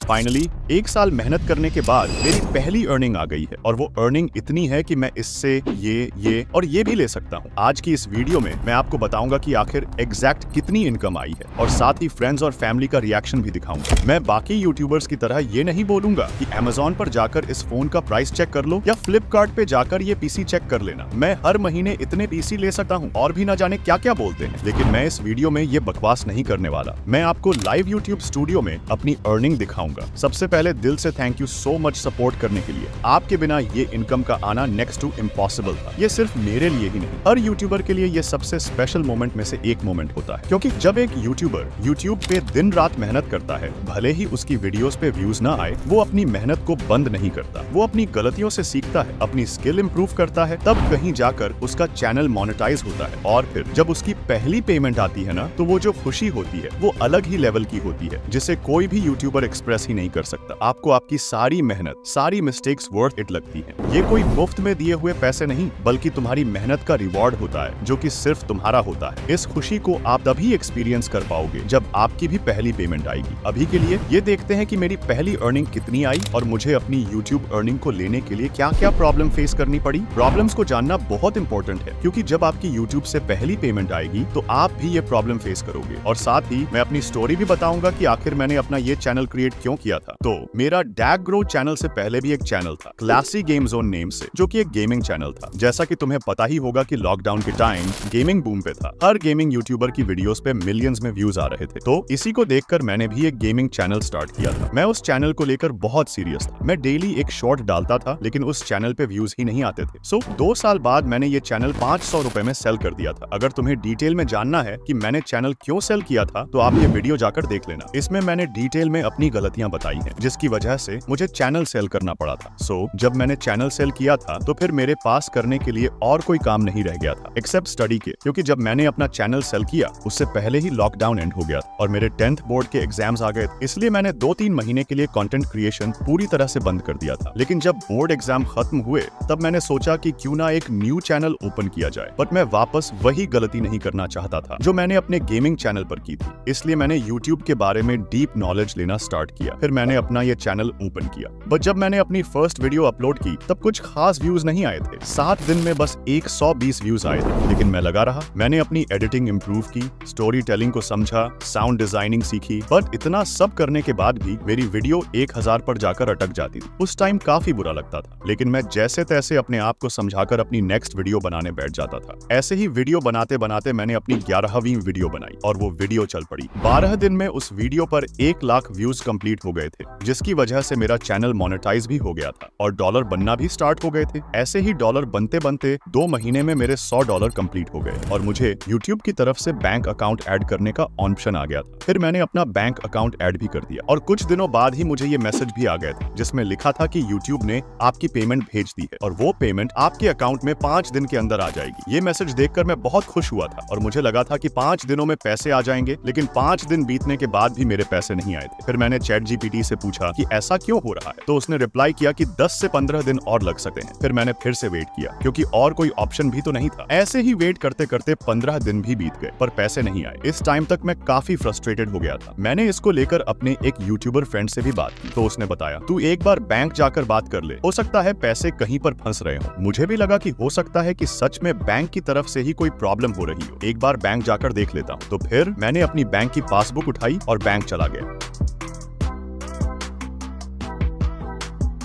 Finally 1 साल मेहनत करने के बाद मेरी पहली अर्निंग आ गई है और वो अर्निंग इतनी है कि मैं इससे ये और ये भी ले सकता हूँ। आज की इस वीडियो में मैं आपको बताऊंगा कि आखिर एग्जैक्ट कितनी इनकम आई है और साथ ही फ्रेंड्स और फैमिली का रिएक्शन भी दिखाऊंगा। मैं बाकी यूट्यूबर्स की तरह ये नहीं बोलूंगा कि Amazon पर जाकर इस फोन का प्राइस चेक कर लो या फ्लिपकार्ट पे जाकर ये पीसी चेक कर लेना। मैं हर महीने इतने पीसी ले सकता हूँ और भी न जाने क्या क्या बोलते हैं, लेकिन मैं इस वीडियो में ये बकवास नहीं करने वाला। मैं आपको लाइव यूट्यूब स्टूडियो में अपनी अर्निंग दिखाऊंगा। सबसे पहले दिल से thank you so much support करने के लिए। आपके बिना ये इनकम का आना नेक्स्ट टू इम्पॉसिबल था। ये सिर्फ मेरे लिए ही नहीं, हर यूट्यूबर के लिए ये सबसे स्पेशल मोमेंट में से एक मोमेंट होता है, क्योंकि जब एक यूट्यूबर यूट्यूब पे दिन रात मेहनत करता है, भले ही उसकी वीडियोस पे व्यूज ना आए, वो अपनी मेहनत को बंद नहीं करता। वो अपनी गलतियों से सीखता है, अपनी स्किल इंप्रूव करता है, तब कहीं जाकर उसका चैनल मोनेटाइज होता है और फिर जब उसकी पहली पेमेंट आती है ना, तो वो जो खुशी होती है वो अलग ही लेवल की होती है, जिसे कोई भी यूट्यूबर एक्सप्रेस ही नहीं कर सकता। आपको आपकी सारी मेहनत, सारी मिस्टेक्स वर्थ इट लगती है। ये कोई मुफ्त में दिए हुए पैसे नहीं, बल्कि तुम्हारी मेहनत का रिवॉर्ड होता है, जो कि सिर्फ तुम्हारा होता है। इस खुशी को आप तभी एक्सपीरियंस कर पाओगे जब आपकी भी पहली पेमेंट आएगी। अभी के लिए ये देखते हैं कि मेरी पहली अर्निंग कितनी आई और मुझे अपनी यूट्यूब अर्निंग को लेने के लिए क्या क्या प्रॉब्लम फेस करनी पड़ी। प्रॉब्लम्स को जानना बहुत इंपॉर्टेंट है, क्योंकि जब आपकी यूट्यूब से पहली पेमेंट आएगी तो आप भी ये प्रॉब्लम फेस करोगे। और साथ ही मैं अपनी स्टोरी भी बताऊंगा कि आखिर मैंने अपना ये चैनल क्रिएट क्यों किया था। तो मेरा डैग ग्रो चैनल से पहले भी एक चैनल था, क्लासी गेम जोन नेम से, जो कि एक गेमिंग चैनल था। जैसा कि तुम्हें पता ही होगा कि लॉकडाउन के टाइम गेमिंग बूम पे था। हर गेमिंग यूट्यूबर की वीडियोस पे मिलियंस में व्यूज आ रहे थे, तो इसी को देखकर मैंने भी एक गेमिंग चैनल स्टार्ट किया था। मैं उस चैनल को लेकर बहुत सीरियस था। मैं डेली एक शॉर्ट डालता था, लेकिन उस चैनल पे व्यूज ही नहीं आते थे। सो 2 साल बाद मैंने ये चैनल 500 रुपए में सेल कर दिया था। अगर तुम्हें डिटेल में जानना है कि मैंने चैनल क्यों सेल किया था, तो आप ये वीडियो जाकर देख लेना। इसमें मैंने डिटेल में अपनी गलतियां बताई हैं, जिसकी वजह से मुझे चैनल सेल करना पड़ा था। सो जब मैंने चैनल सेल किया था, तो फिर मेरे पास करने के लिए और कोई काम नहीं रह गया था एक्सेप्ट स्टडी के, क्योंकि जब मैंने अपना चैनल सेल किया उससे पहले ही लॉकडाउन एंड हो गया था और मेरे 10th बोर्ड के एग्जाम्स आ गए। इसलिए मैंने 2-3 महीने के लिए कंटेंट क्रिएशन पूरी तरह से बंद कर दिया था। लेकिन जब बोर्ड एग्जाम खत्म हुए, तब मैंने सोचा कि क्यों ना एक न्यू चैनल ओपन किया जाए। बट मैं वापस वही गलती नहीं करना चाहता था जो मैंने अपने गेमिंग चैनल पर की थी। इसलिए मैंने यूट्यूब के बारे में डीप नॉलेज लेना स्टार्ट किया। फिर मैंने अपना ये चैनल ओपन किया। बट जब मैंने अपनी फर्स्ट वीडियो अपलोड की, तब कुछ खास व्यूज नहीं आए थे। 7 दिन में बस 120 व्यूज आए थे। लेकिन मैं लगा रहा। मैंने अपनी एडिटिंग इंप्रूव की, स्टोरी टेलिंग को समझा, साउंड डिजाइनिंग सीखी। बट इतना सब करने के बाद भी मेरी वीडियो 1000 पर जाकर अटक जाती थी। उस टाइम काफी बुरा लगता था, लेकिन मैं जैसे तैसे अपने आप को समझाकर अपनी नेक्स्ट वीडियो बनाने बैठ जाता था। ऐसे ही वीडियो बनाते बनाते मैंने अपनी 11वीं वीडियो बनाई और वो वीडियो चल पड़ी। 12 दिन में उस वीडियो पर 1 लाख व्यूज कंप्लीट हो गए थे, जिसकी वजह से मेरा चैनल मोनेटाइज भी हो गया था और डॉलर बनना भी स्टार्ट हो गए थे। ऐसे ही डॉलर बनते बनते 2 महीने में मेरे $100 कंप्लीट हो गए और मुझे यूट्यूब की तरफ से बैंक अकाउंट ऐड करने का ऑप्शन आ गया था। फिर मैंने अपना बैंक अकाउंट ऐड भी कर दिया और कुछ दिनों बाद ही मुझे ये मैसेज भी आ गया था, जिसमें लिखा था कि यूट्यूब ने आपकी पेमेंट भेज दी है और वो पेमेंट आपके अकाउंट में 5 दिन के अंदर आ जाएगी। ये मैसेज देखकर मैं बहुत खुश हुआ था और मुझे लगा था कि 5 दिनों में पैसे आ जाएंगे, लेकिन 5 दिन बीतने के बाद भी मेरे पैसे नहीं आए थे। फिर मैंने ChatGPT से पूछा कि ऐसा क्यों हो रहा है, तो उसने रिप्लाई किया कि 10 से 15 दिन और लग सकते हैं। फिर मैंने फिर से वेट किया, क्योंकि और कोई ऑप्शन भी तो नहीं था। ऐसे ही वेट करते करते 15 दिन भी बीत गए, पर पैसे नहीं आए। इस टाइम तक मैं काफी फ्रस्ट्रेटेड हो गया था। मैंने इसको लेकर अपने एक यूट्यूबर फ्रेंड से भी बात की, तो उसने बताया तू एक बार बैंक जाकर बात कर ले, हो सकता है पैसे कहीं पर फंस रहे हो। मुझे भी लगा कि हो सकता है कि सच में बैंक की तरफ से ही कोई प्रॉब्लम हो रही हो। एक बार बैंक जाकर देख लेता हूँ। तो फिर मैंने अपनी बैंक की पासबुक उठाई और बैंक चला गया।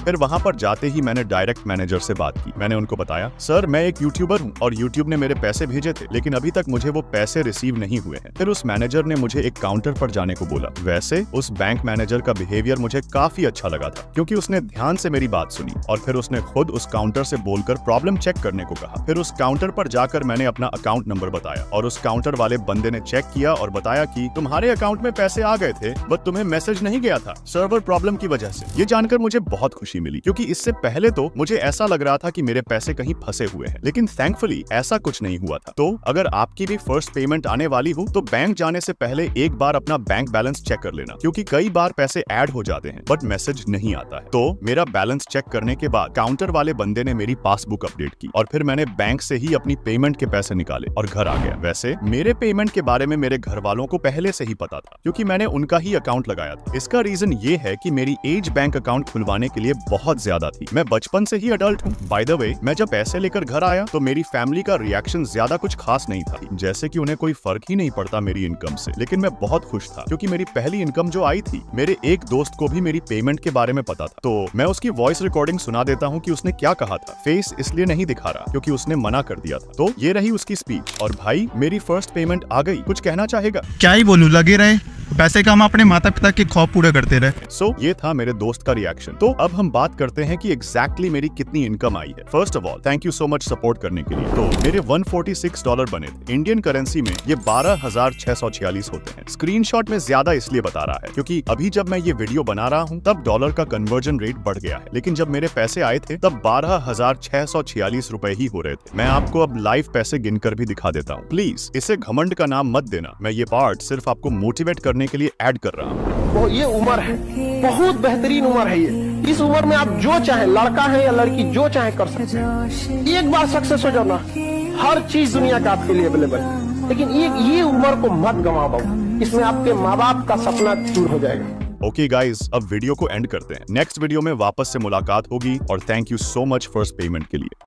फिर वहां पर जाते ही मैंने डायरेक्ट मैनेजर से बात की। मैंने उनको बताया, सर मैं एक यूट्यूबर हूं और यूट्यूब ने मेरे पैसे भेजे थे, लेकिन अभी तक मुझे वो पैसे रिसीव नहीं हुए हैं। फिर उस मैनेजर ने मुझे एक काउंटर पर जाने को बोला। वैसे उस बैंक मैनेजर का बिहेवियर मुझे काफी अच्छा लगा था, क्योंकि उसने ध्यान से मेरी बात सुनी और फिर उसने खुद उस काउंटर से बोलकर प्रॉब्लम चेक करने को कहा। फिर उस काउंटर पर जाकर मैंने अपना अकाउंट नंबर बताया और उस काउंटर वाले बंदे ने चेक किया और बताया कि तुम्हारे अकाउंट में पैसे आ गए थे, बट तुम्हें मैसेज नहीं गया था सर्वर प्रॉब्लम की वजह से। ये जानकर मुझे बहुत खुशी खुशी मिली, क्योंकि इससे पहले तो मुझे ऐसा लग रहा था कि मेरे पैसे कहीं फंसे हुए हैं, लेकिन थैंकफुली ऐसा कुछ नहीं हुआ था। तो अगर आपकी भी फर्स्ट पेमेंट आने वाली हो तो बैंक जाने से पहले एक बार अपना बैंक बैलेंस चेक कर लेना, क्योंकि कई बार पैसे ऐड हो जाते हैं बट मैसेज नहीं आता है। तो मेरा बैलेंस चेक करने के बाद काउंटर वाले बंदे ने मेरी पासबुक अपडेट की और फिर मैंने बैंक से ही अपनी पेमेंट के पैसे निकाले और घर आ गया। वैसे मेरे पेमेंट के बारे में मेरे घर वालों को पहले से ही पता था, क्योंकि मैंने उनका ही अकाउंट लगाया था। इसका रीजन ये है कि मेरी एज बैंक अकाउंट खुलवाने के लिए बहुत ज्यादा थी। मैं बचपन से ही अडल्ट हूँ। बाय द वे, मैं जब पैसे लेकर घर आया तो मेरी फैमिली का रिएक्शन ज्यादा कुछ खास नहीं था, जैसे कि उन्हें कोई फर्क ही नहीं पड़ता मेरी इनकम से। लेकिन मैं बहुत खुश था, क्योंकि मेरी पहली इनकम जो आई थी, मेरे एक दोस्त को भी मेरी पेमेंट के बारे में पता था। तो मैं उसकी वॉइस रिकॉर्डिंग सुना देता हूँ कि उसने क्या कहा था। फेस इसलिए नहीं दिखा रहा क्योंकि उसने मना कर दिया था। तो ये रही उसकी स्पीच। और भाई, मेरी फर्स्ट पेमेंट आ गई। कुछ कहना चाहेगा? क्या ही बोलूं, लगे रहे पैसे का हम अपने माता पिता के ख्वाब पूरे करते रहे। सो ये था मेरे दोस्त का रिएक्शन। तो अब हम बात करते हैं कि एग्जैक्टली मेरी कितनी इनकम आई है। First of all, thank you so much support करने के लिए। तो मेरे 146 डॉलर बने थे। इंडियन करेंसी में ये 12,646 होते हैं। स्क्रीनशॉट में ज्यादा इसलिए बता रहा है क्योंकि अभी जब मैं ये वीडियो बना रहा हूँ तब डॉलर का कन्वर्जन रेट बढ़ गया है, लेकिन जब मेरे पैसे आए थे तब 12,646 रुपए ही हो रहे थे। मैं आपको अब लाइव पैसे गिनकर भी दिखा देता हूँ। प्लीज इसे घमंड का नाम मत देना। मैं ये पार्ट सिर्फ आपको मोटिवेट करने के लिए ऐड कर रहा हूँ। वो ये उम्र है, बहुत बेहतरीन उम्र है ये। इस उम्र में आप जो चाहे, लड़का है या लड़की, जो चाहे कर सकते हैं। एक बार सक्सेस हो जाना, हर चीज दुनिया का आपके लिए अवेलेबल है। लेकिन ये उम्र को मत गंवा दो, इसमें आपके माँ बाप का सपना दूर हो जाएगा। ओके गाइज, अब वीडियो को एंड करते हैं। नेक्स्ट वीडियो में वापस से मुलाकात होगी और thank you so much first payment के लिए।